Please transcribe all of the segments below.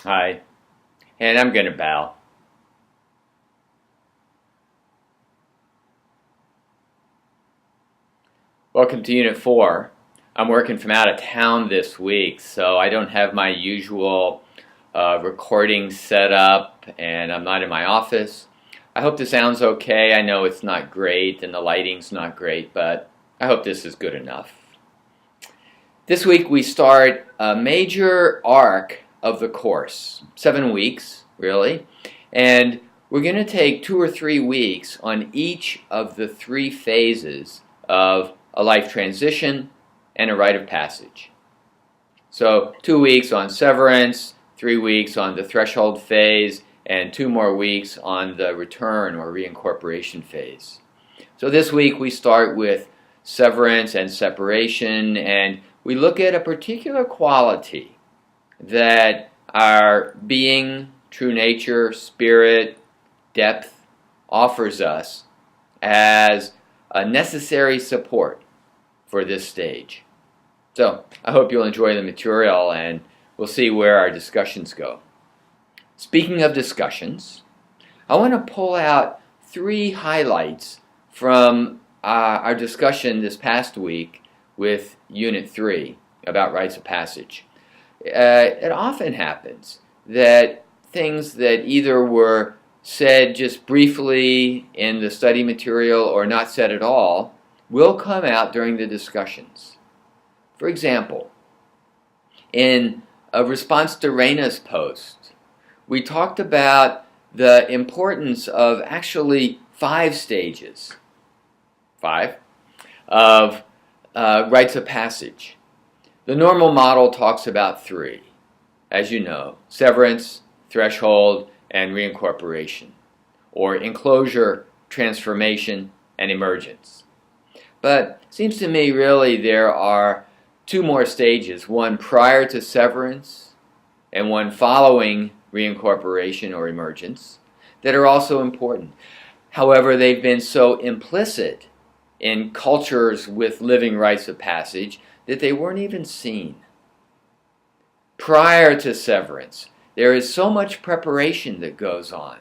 Hi, and I'm going to bow. Welcome to Unit 4. I'm working from out of town this week, so I don't have my usual recording set up, and I'm not in my office. I hope this sounds okay. I know it's not great and the lighting's not great, but I hope this is good enough. This week we start a major arc of the course, 7 weeks really, and we're going to take 2 or 3 weeks on each of the 3 phases of a life transition and a rite of passage. So 2 weeks on severance, 3 weeks on the threshold phase, and 2 more weeks on the return or reincorporation phase. So this week we start with severance and separation, and we look at a particular quality that our being, true nature, spirit, depth offers us as a necessary support for this stage. So I hope you'll enjoy the material, and we'll see where our discussions go. Speaking of discussions, I want to pull out 3 highlights from our discussion this past week with Unit 3 about rites of passage. It often happens that things that either were said just briefly in the study material or not said at all will come out during the discussions. For example, in a response to Raina's post, we talked about the importance of actually 5 stages, 5, of rites of passage. The normal model talks about 3, as you know: severance, threshold, and reincorporation, or enclosure, transformation, and emergence. But it seems to me really there are 2 more stages, one prior to severance and one following reincorporation or emergence, that are also important. However, they've been so implicit in cultures with living rites of passage that they weren't even seen. Prior to severance, there is so much preparation that goes on.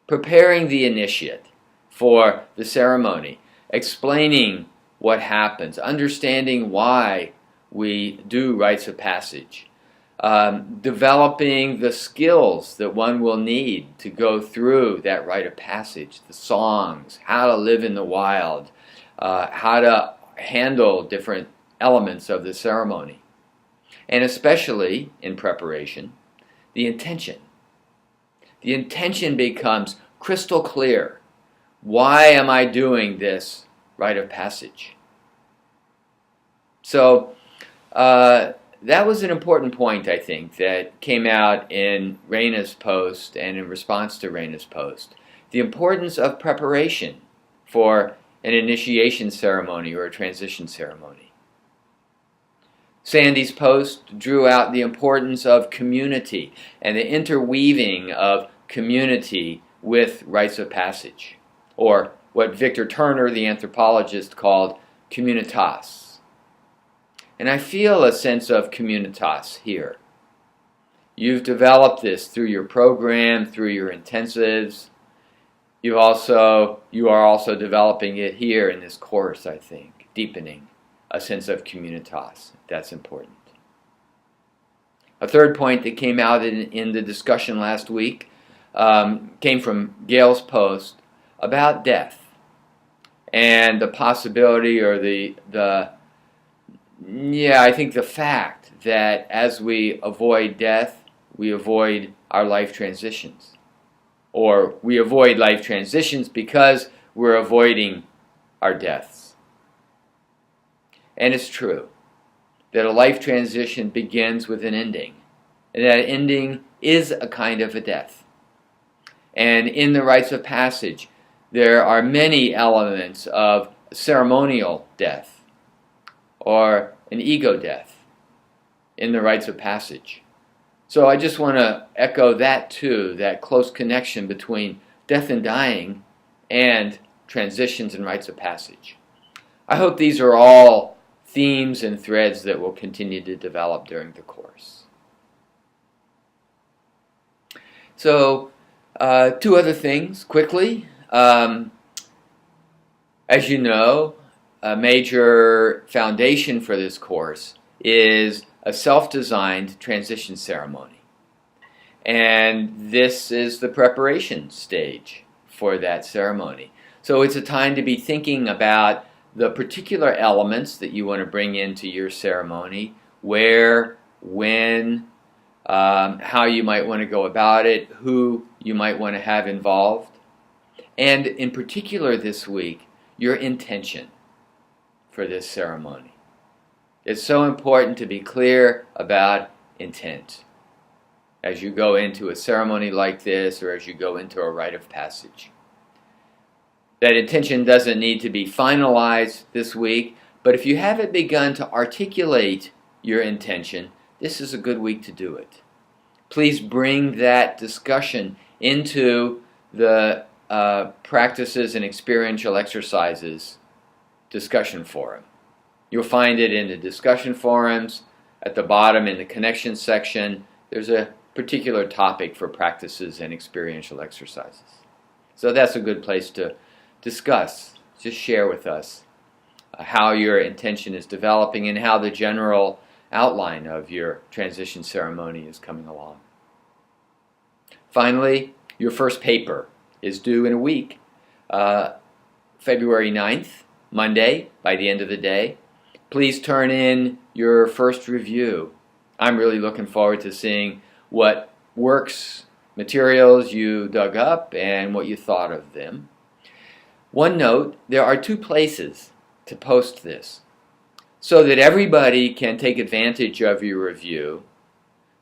Preparing the initiate for the ceremony, explaining what happens, understanding why we do rites of passage, developing the skills that one will need to go through that rite of passage, the songs, how to live in the wild, how to handle different elements of the ceremony, and especially in preparation, the intention. The intention becomes crystal clear. Why am I doing this rite of passage? So that was an important point, I think, that came out in Raina's post and in response to Raina's post. The importance of preparation for an initiation ceremony or a transition ceremony. Sandy's post drew out the importance of community and the interweaving of community with rites of passage, or what Victor Turner, the anthropologist, called communitas. And I feel a sense of communitas here. You've developed this through your program, through your intensives. You are also developing it here in this course, I think, deepening a sense of communitas. That's important. A third point that came out in the discussion last week came from Gail's post about death and the possibility, or I think the fact that as we avoid death, we avoid our life transitions. Or we avoid life transitions because we're avoiding our deaths. And it's true that a life transition begins with an ending. And that ending is a kind of a death. And in the rites of passage, there are many elements of ceremonial death or an ego death in the rites of passage. So I just want to echo that too, that close connection between death and dying and transitions and rites of passage. I hope these are all themes and threads that will continue to develop during the course. So, two other things quickly. As you know, a major foundation for this course is a self-designed transition ceremony. And this is the preparation stage for that ceremony. So it's a time to be thinking about the particular elements that you want to bring into your ceremony, where, when, how you might want to go about it, who you might want to have involved, and in particular this week, your intention for this ceremony. It's so important to be clear about intent as you go into a ceremony like this or as you go into a rite of passage. That intention doesn't need to be finalized this week, but if you haven't begun to articulate your intention, this is a good week to do it. Please bring that discussion into the practices and experiential exercises discussion forum. You'll find it in the discussion forums. At the bottom in the connection section, there's a particular topic for practices and experiential exercises. So that's a good place to discuss, just share with us how your intention is developing and how the general outline of your transition ceremony is coming along. Finally, your first paper is due in a week, February 9th, Monday, by the end of the day. Please turn in your first review. I'm really looking forward to seeing what works, materials you dug up, and what you thought of them. One note, there are two places to post this. So that everybody can take advantage of your review,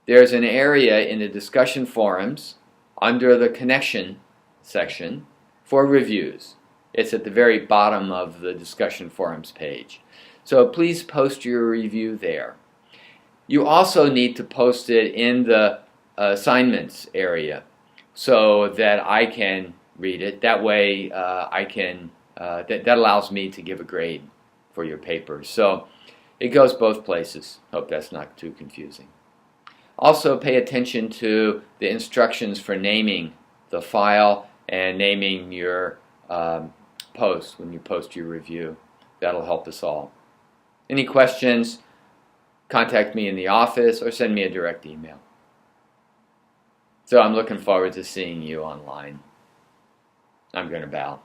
there's an area in the discussion forums under the connection section for reviews. It's at the very bottom of the discussion forums page. So please post your review there. You also need to post it in the assignments area so that I can read it. That way that allows me to give a grade for your paper. So it goes both places. Hope that's not too confusing. Also pay attention to the instructions for naming the file and naming your post when you post your review. That'll help us all. Any questions, contact me in the office or send me a direct email. So I'm looking forward to seeing you online. I'm going to bow.